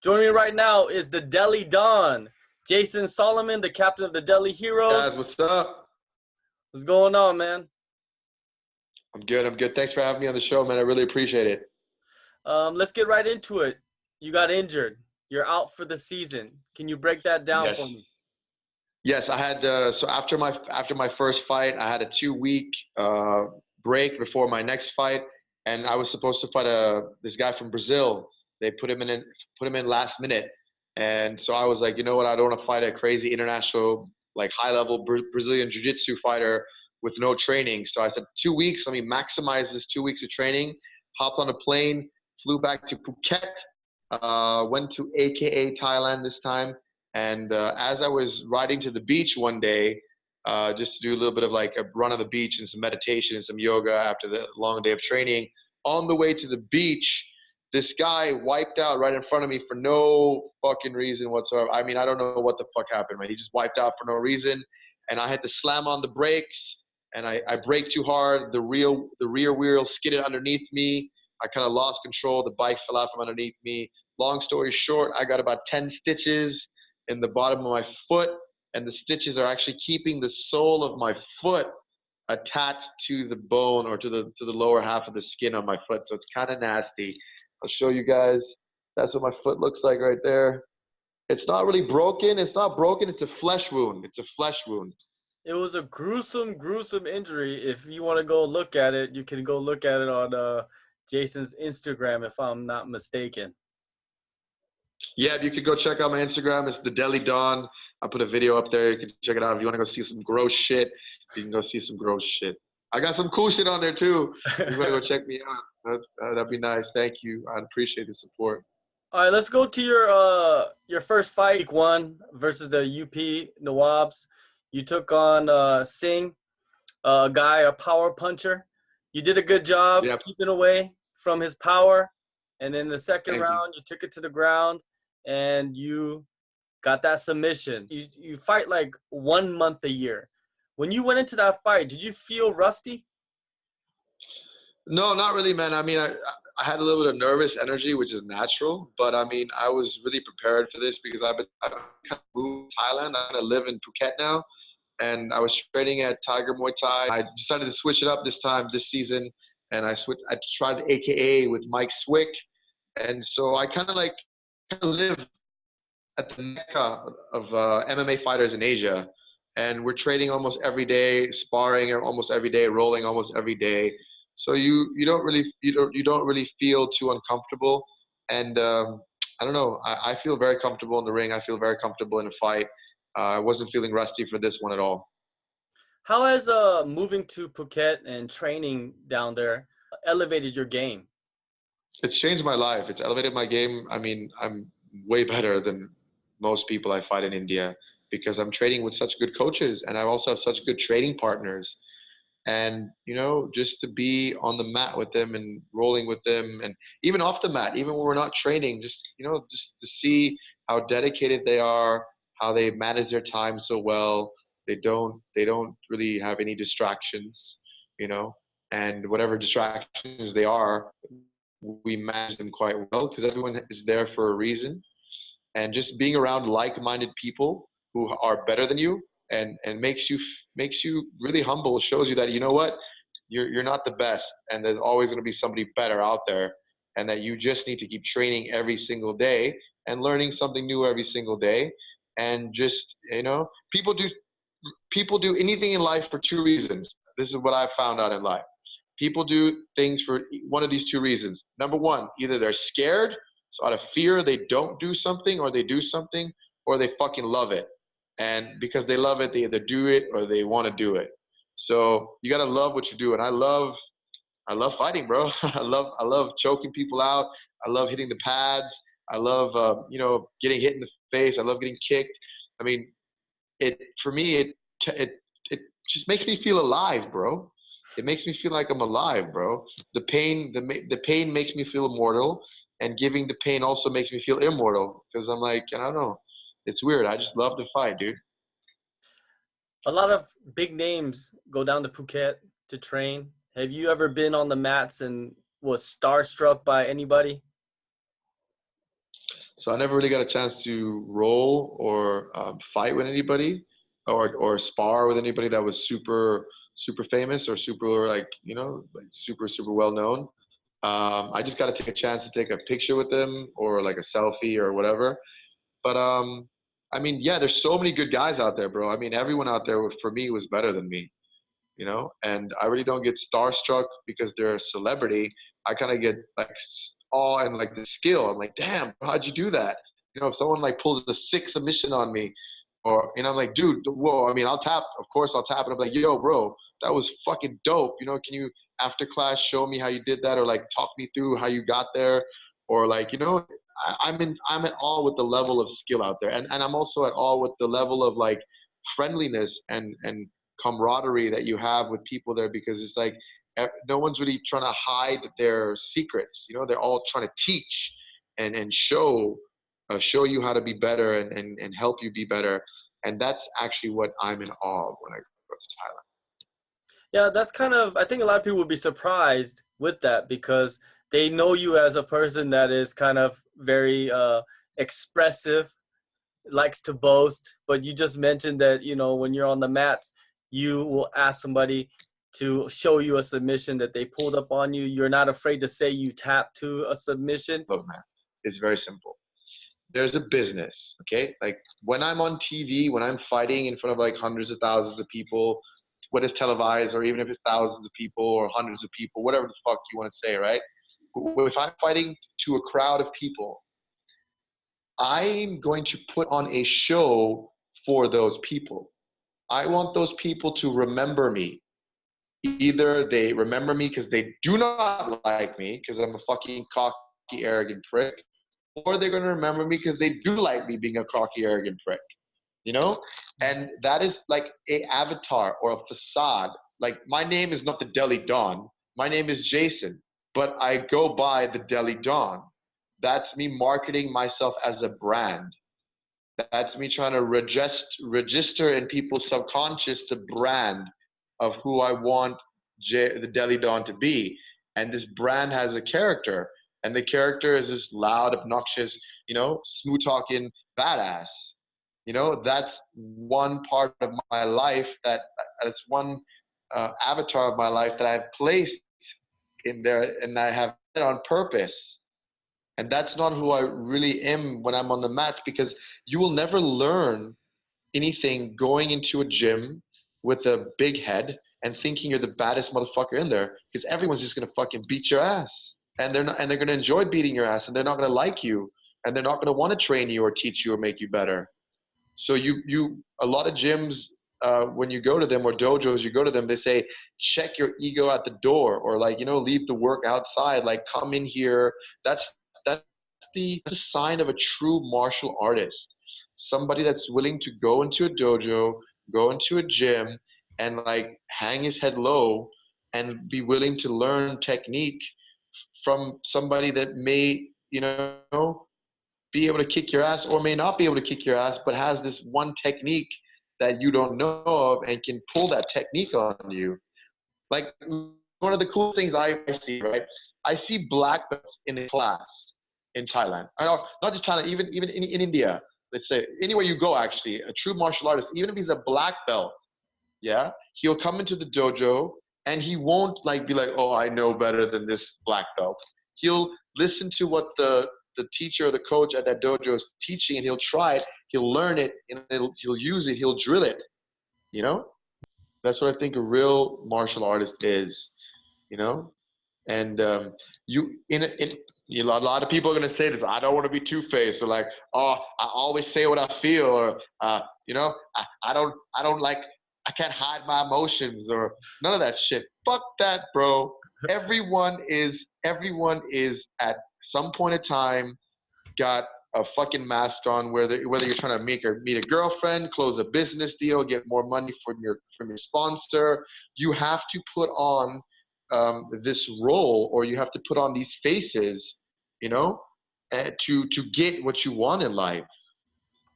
Joining me right now is the Delhi Don, Jason Solomon, the captain of the Delhi Heroes. Guys, what's up? What's going on, man? I'm good. Thanks for having me on the show, man. I really appreciate it. Let's get right into it. You got injured. You're out for the season. Can you break that down for Yes. me? Yes, I had so after my first fight, I had a 2-week break before my next fight, and I was supposed to fight this guy from Brazil. They put him in last minute, and so I was like, you know what? I don't want to fight a crazy international, like high-level Brazilian jiu-jitsu fighter with no training. So I said 2 weeks. Let me maximize this 2 weeks of training. Hopped on a plane, flew back to Phuket, went to AKA Thailand this time. And as I was riding to the beach one day, just to do a little bit of like a run on the beach and some meditation and some yoga after the long day of training, on the way to the beach, this guy wiped out right in front of me for no fucking reason whatsoever. I mean, I don't know what the fuck happened, man. He just wiped out for no reason. And I had to slam on the brakes, and I braked too hard. The rear wheel skidded underneath me. I kind of lost control. The bike fell out from underneath me. Long story short, I got about 10 stitches in the bottom of my foot, and the stitches are actually keeping the sole of my foot attached to the bone or to the lower half of the skin on my foot. So it's kind of nasty. I'll show you guys. That's what my foot looks like right there. It's not really broken. It's not broken. It's a flesh wound. It's a flesh wound. It was a gruesome injury. If you want to go look at it, you can go look at it on Jason's Instagram, if I'm not mistaken. Yeah, you could go check out my Instagram. It's the Delhi Don. I put a video up there. You can check it out. If you want to go see some gross shit, you can go see some gross shit. I got some cool shit on there too. If you want to go check me out, that'd be nice. Thank you. I appreciate the support. All right, let's go to your first fight, week 1 versus the UP Nawabs. You took on Singh, a power puncher. You did a good job keeping away from his power. And then the second round, you took it to the ground and you got that submission. You fight like 1 month a year. When you went into that fight, did you feel rusty? No, not really, man. I mean, I had a little bit of nervous energy, which is natural. But I mean, I was really prepared for this because I've kind of moved to Thailand. I kind of live in Phuket now. And I was training at Tiger Muay Thai. I decided to switch it up this season. And I tried AKA with Mike Swick. And so I kind of live at the mecca of MMA fighters in Asia, and we're training almost every day, sparring almost every day, rolling almost every day. So you don't really feel too uncomfortable, and I don't know. I feel very comfortable in the ring. I feel very comfortable in a fight. I wasn't feeling rusty for this one at all. How has moving to Phuket and training down there elevated your game? It's changed my life. It's elevated my game. I mean, I'm way better than most people I fight in India because I'm training with such good coaches, and I also have such good training partners. And, you know, just to be on the mat with them and rolling with them, and even off the mat, even when we're not training, just to see how dedicated they are, how they manage their time so well. They don't really have any distractions, you know, and whatever distractions they are, we manage them quite well because everyone is there for a reason. And just being around like-minded people who are better than you and makes you really humble, shows you that, you know what, you're not the best, and there's always going to be somebody better out there, and that you just need to keep training every single day and learning something new every single day. And just, you know, people do anything in life for 2 reasons. This is what I found out in life. People do things for one of these 2 reasons. Number one, either they're scared, so out of fear they don't do something, or they do something, or they fucking love it. And because they love it, they either do it or they want to do it. So you gotta love what you do. And I love fighting, bro. I love choking people out. I love hitting the pads. I love getting hit in the face. I love getting kicked. I mean, for me it just makes me feel alive, bro. It makes me feel like I'm alive, bro. The pain makes me feel immortal, and giving the pain also makes me feel immortal because I'm like, I don't know. It's weird. I just love to fight, dude. A lot of big names go down to Phuket to train. Have you ever been on the mats and was starstruck by anybody? So I never really got a chance to roll or fight with anybody, or spar with anybody that was super famous or super like like super well known. I just got to take a chance to take a picture with them or like a selfie or whatever. But I mean, yeah, there's so many good guys out there, bro. I mean, everyone out there for me was better than me, and I really don't get starstruck because they're a celebrity. I kind of get like awe and like the skill. I'm like, damn, how'd you do that? If someone like pulls a six submission on me, or I'm like, dude, whoa. I mean, I'll tap. Of course, I'll tap, and I'm like, yo, bro, that was fucking dope. Can you after class show me how you did that, or like talk me through how you got there, or like I'm at all with the level of skill out there, and I'm also at all with the level of like friendliness and camaraderie that you have with people there, because it's like no one's really trying to hide their secrets. They're all trying to teach and show you how to be better and help you be better. And that's actually what I'm in awe of when I go to Thailand. Yeah, that's kind of, I think a lot of people would be surprised with that because they know you as a person that is kind of very expressive, likes to boast, but you just mentioned that, when you're on the mats, you will ask somebody to show you a submission that they pulled up on you. You're not afraid to say you tap to a submission. Look, man, it's very simple. There's a business, okay? Like when I'm on TV, when I'm fighting in front of like hundreds of thousands of people, what is televised, or even if it's thousands of people or hundreds of people, whatever the fuck you want to say, right? If I'm fighting to a crowd of people, I'm going to put on a show for those people. I want those people to remember me. Either they remember me because they do not like me because I'm a fucking cocky, arrogant prick, or they're going to remember me because they do like me being a cocky, arrogant prick, And that is like a avatar or a facade. Like my name is not the Delhi Dawn. My name is Jason, but I go by the Delhi Dawn. That's me marketing myself as a brand. That's me trying to register in people's subconscious the brand of who I want the Delhi Dawn to be. And this brand has a character. And the character is this loud, obnoxious, smooth talking badass. That's one part of my life that's one avatar of my life that I've placed in there, and I have it on purpose. And that's not who I really am when I'm on the mats, because you will never learn anything going into a gym with a big head and thinking you're the baddest motherfucker in there, because everyone's just gonna fucking beat your ass. And they're gonna enjoy beating your ass, and they're not gonna like you, and they're not gonna want to train you or teach you or make you better. So a lot of gyms, when you go to them, or dojos, you go to them, they say, check your ego at the door, or like, leave the work outside, like come in here. That's the sign of a true martial artist. Somebody that's willing to go into a dojo, go into a gym, and like hang his head low and be willing to learn technique from somebody that may, be able to kick your ass or may not be able to kick your ass, but has this one technique that you don't know of and can pull that technique on you. Like one of the cool things I see, right? I see black belts in a class in Thailand. Not just Thailand, even in India. Let's say anywhere you go, actually, a true martial artist, even if he's a black belt, yeah, he'll come into the dojo and he won't like be like, oh, I know better than this black belt. He'll listen to what the teacher or the coach at that dojo is teaching, and he'll try it, he'll learn it, and he'll use it, he'll drill it. You know, that's what I think a real martial artist is. You know, and a lot of people are gonna say this. I don't want to be two-faced, or like, oh, I always say what I feel, or I don't like, I can't hide my emotions, or none of that shit. Fuck that, bro. Everyone is at some point in time got a fucking mask on, whether you're trying to meet a girlfriend, close a business deal, get more money from your sponsor. You have to put on this role, or you have to put on these faces, to get what you want in life.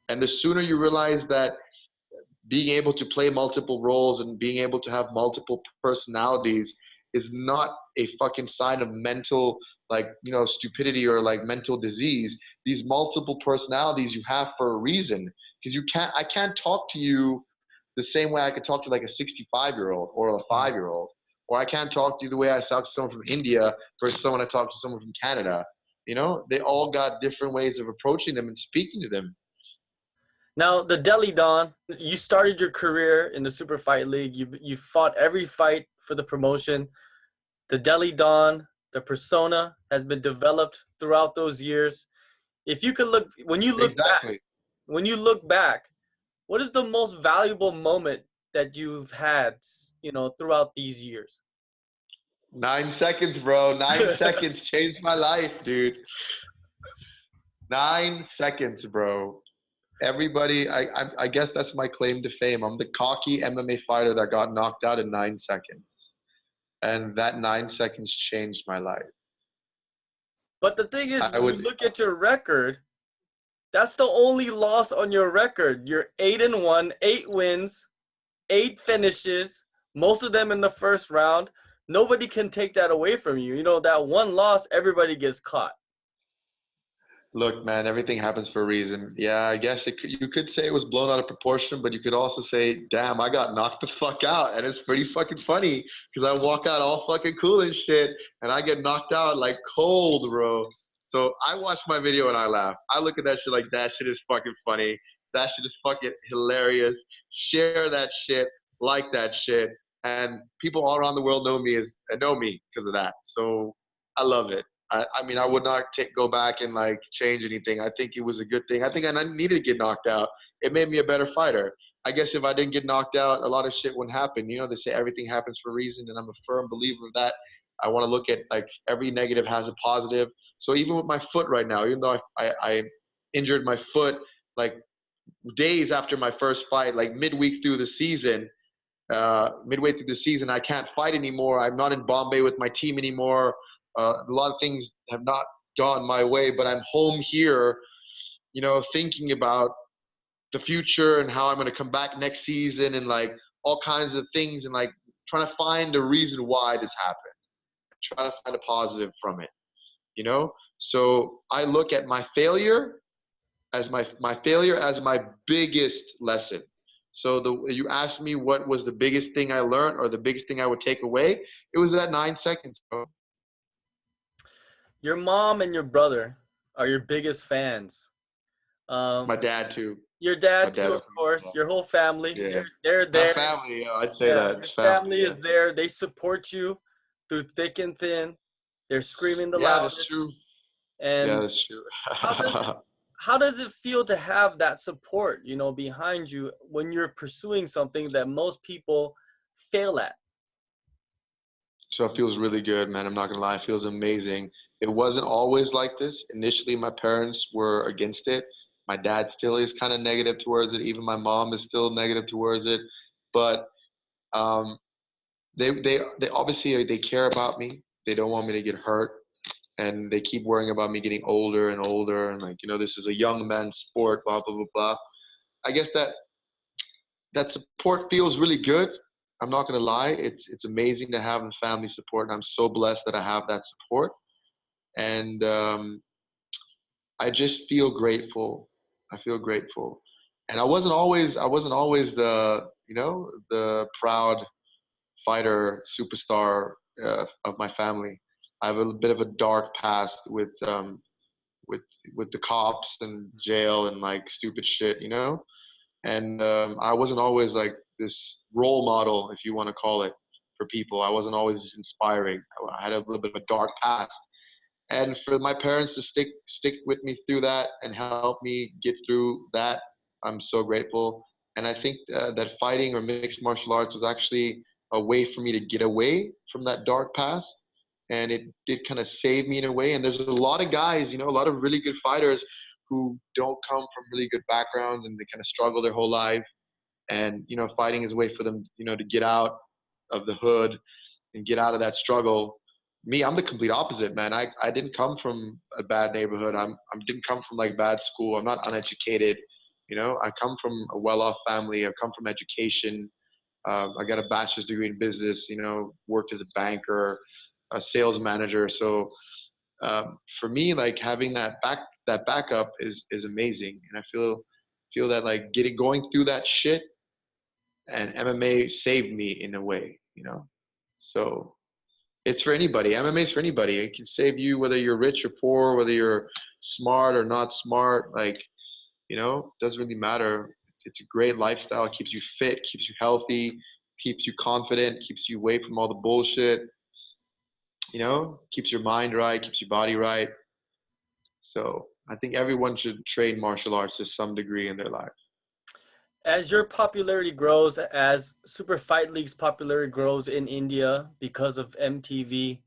And the sooner you realize that being able to play multiple roles and being able to have multiple personalities is not a fucking sign of mental, like, stupidity or like mental disease. These multiple personalities you have for a reason, because I can't talk to you the same way I could talk to like a 65-year-old or a 5-year-old, or I can't talk to you the way I talk to someone from India versus someone I talk to someone from Canada. They all got different ways of approaching them and speaking to them. Now, the Delhi Dawn, you started your career in the Super Fight League. You fought every fight for the promotion. The Delhi Dawn, the persona has been developed throughout those years. If you could look, Exactly. when you look back, what is the most valuable moment that you've had, throughout these years? 9 seconds, bro. 9 seconds changed my life, dude. 9 seconds, bro. Everybody, I guess that's my claim to fame. I'm the cocky MMA fighter that got knocked out in 9 seconds. And that 9 seconds changed my life. But the thing is, I when you would, look at your record, that's the only loss on your record. You're 8-1, 8 wins, 8 finishes, most of them in the first round. Nobody can take that away from you. That one loss, everybody gets caught. Look, man, everything happens for a reason. Yeah, I guess you could say it was blown out of proportion, but you could also say, damn, I got knocked the fuck out. And it's pretty fucking funny because I walk out all fucking cool and shit, and I get knocked out like cold, bro. So I watch my video and I laugh. I look at that shit like, that shit is fucking funny. That shit is fucking hilarious. Share that shit, like that shit. And people all around the world know me because of that. So I love it. I mean, I would not go back and like change anything. I think it was a good thing. I think I needed to get knocked out. It made me a better fighter. I guess if I didn't get knocked out, a lot of shit wouldn't happen. They say everything happens for a reason, and I'm a firm believer of that. I want to look at like every negative has a positive. So even with my foot right now, even though I injured my foot like days after my first fight, like midweek through the season, midway through the season, I can't fight anymore. I'm not in Bombay with my team anymore. A lot of things have not gone my way, but I'm home here, thinking about the future and how I'm going to come back next season and like all kinds of things and like trying to find a reason why this happened, trying to find a positive from it. So I look at my failure as my failure as my biggest lesson. So you asked me what was the biggest thing I learned or the biggest thing I would take away. It was that 9 seconds, bro. Your mom and your brother are your biggest fans. My Um, dad too. your My dad dad too, of up as course. well. Your whole family. Yeah. They're Not there. family, I'd say Yeah, that. your Family, family yeah. is there. They support you through thick and thin. They're screaming the Yeah, that's loudest. true. Yeah, And that's true. how does it how does it feel to have that support, behind you when you're pursuing something that most people fail at? So it feels really good, man. I'm not gonna lie, it feels amazing. It wasn't always like this. Initially, my parents were against it. My dad still is kind of negative towards it. Even my mom is still negative towards it. But um, they obviously they care about me. They don't want me to get hurt, and they keep worrying about me getting older and older. And like, this is a young man's sport. Blah blah blah blah. I guess that support feels really good. I'm not gonna lie, it's amazing to have the family support, and I'm so blessed that I have that support. And I just feel grateful. I feel grateful, and I wasn't always the proud fighter superstar of my family. I have a bit of a dark past with with the cops and jail and like stupid shit. And I wasn't always like this role model, if you want to call it, for people. I wasn't always inspiring. I had a little bit of a dark past, and for my parents to stick with me through that and help me get through that, I'm so grateful. And I think that fighting or mixed martial arts was actually a way for me to get away from that dark past, and it did kind of save me in a way. And there's a lot of guys, a lot of really good fighters who don't come from really good backgrounds and they kind of struggle their whole life. And fighting is a way for them, to get out of the hood and get out of that struggle. Me, I'm the complete opposite, man. I didn't come from a bad neighborhood. I didn't come from like bad school. I'm not uneducated. I come from a well-off family. I've come from education. I got a bachelor's degree in business. You know, worked as a banker, a sales manager. So for me, like having that backup is amazing, and I feel that like going through that shit, and MMA saved me in a way, you know. So it's for anybody. MMA is for anybody. It can save you whether you're rich or poor, whether you're smart or not smart. Like, you know, doesn't really matter. It's a great lifestyle. It keeps you fit, keeps you healthy, keeps you confident, keeps you away from all the bullshit. You know, keeps your mind right, keeps your body right. So I think everyone should train martial arts to some degree in their life. As your popularity grows, as Super Fight League's popularity grows in India because of MTV,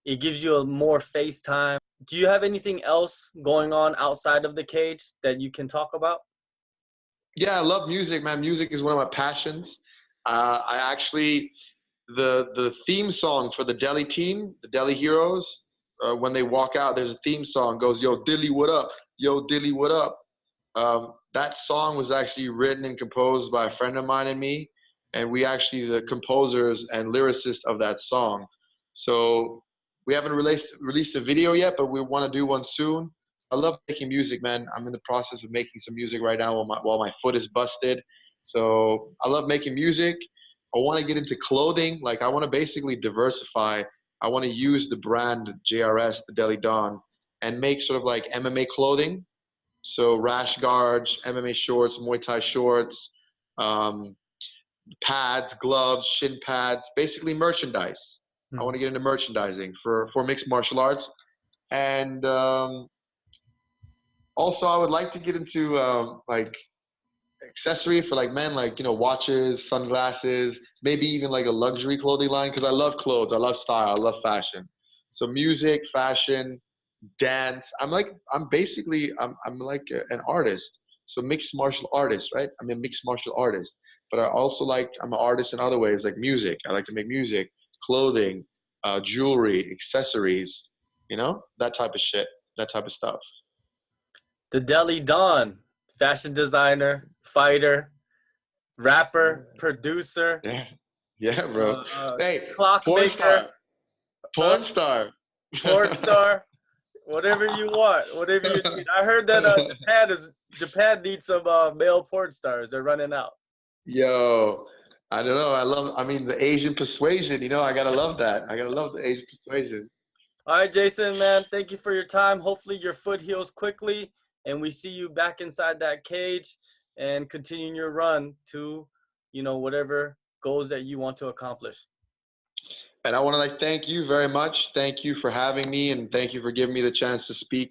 it gives you a more face time. Do you have anything else going on outside of the cage that you can talk about? Yeah, I love music, man. Music is one of my passions. I actually the theme song for the Delhi team, the Delhi Heroes, when they walk out, there's a theme song goes, "Yo, Dilly, what up? Yo, Dilly, what up?" That song was actually written and composed by a friend of mine and me, and we actually the composers and lyricists of that song. So we haven't released a video yet, but we want to do one soon. I love making music, man. I'm in the process of making some music right now while my foot is busted. So I love making music. I want to get into clothing. Like I want to basically diversify. I want to use the brand JRS, the Delhi Dawn, and make sort of like MMA clothing. So rash guards, MMA shorts, Muay Thai shorts, um, pads, gloves, shin pads, basically merchandise. I want Hmm. to get into merchandising for mixed martial arts. And also I would like to get into like accessory for like men, like, you know, watches, sunglasses, maybe even like a luxury clothing line, because I love clothes, I love style, I love fashion. So music, fashion, dance. I'm basically I'm like an artist. So mixed martial artist, right? I'm a mixed martial artist, but I also I'm an artist in other ways, like music. I like to make music, clothing, jewelry, accessories, you know, that type of shit, that type of stuff. The Delhi Dawn, fashion designer, fighter, rapper, producer, Yeah, yeah, uh, bro. uh, Hey, porn clockmaker, star, huh? porn star. Porn star, whatever you want, whatever you need. I heard that Japan needs some male porn stars. They're running out. Yo, I don't know. I mean, the Asian persuasion, you know, I gotta love that. I gotta love the Asian persuasion. All right, Jason, man, thank you for your time. Hopefully your foot heals quickly and we see you back inside that cage and continuing your run to, whatever goals that you want to accomplish. And I want to thank you very much. Thank you for having me, and thank you for giving me the chance to speak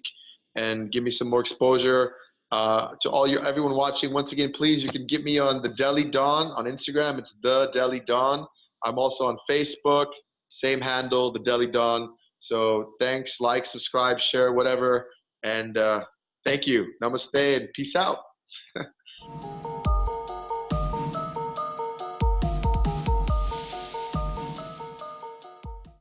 and give me some more exposure. To everyone watching, once again, please, you can get me on the Delhi Dawn on Instagram. It's the Delhi Dawn. I'm also on Facebook, same handle, the Delhi Dawn. So thanks, like, subscribe, share, whatever. And thank you. Namaste and peace out.